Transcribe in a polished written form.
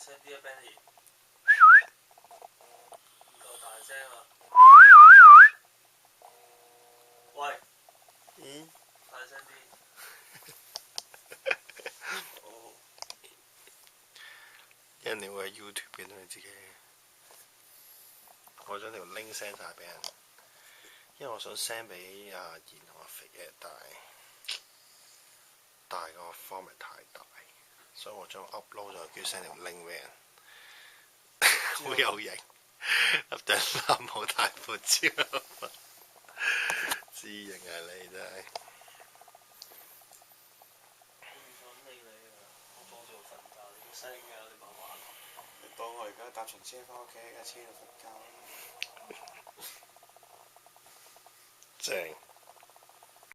聲啲啊 ，Benny。唔夠大聲啊！喂。嗯。大聲啲。哦。人哋會喺 YouTube 見到你自己。我將條 link send 晒俾人，因為我想 send 俾阿賢同阿肥嘅，但係個 format 太大，所以我將 upload 咗叫 send 條 link 俾人，好有型，粒頂衫好大闊超，知型啊你真係。唔想理你啊！我阻住我瞓覺，你好聲㗎，你慢慢。你當我而家搭程車翻屋企喺架車度瞓覺。正。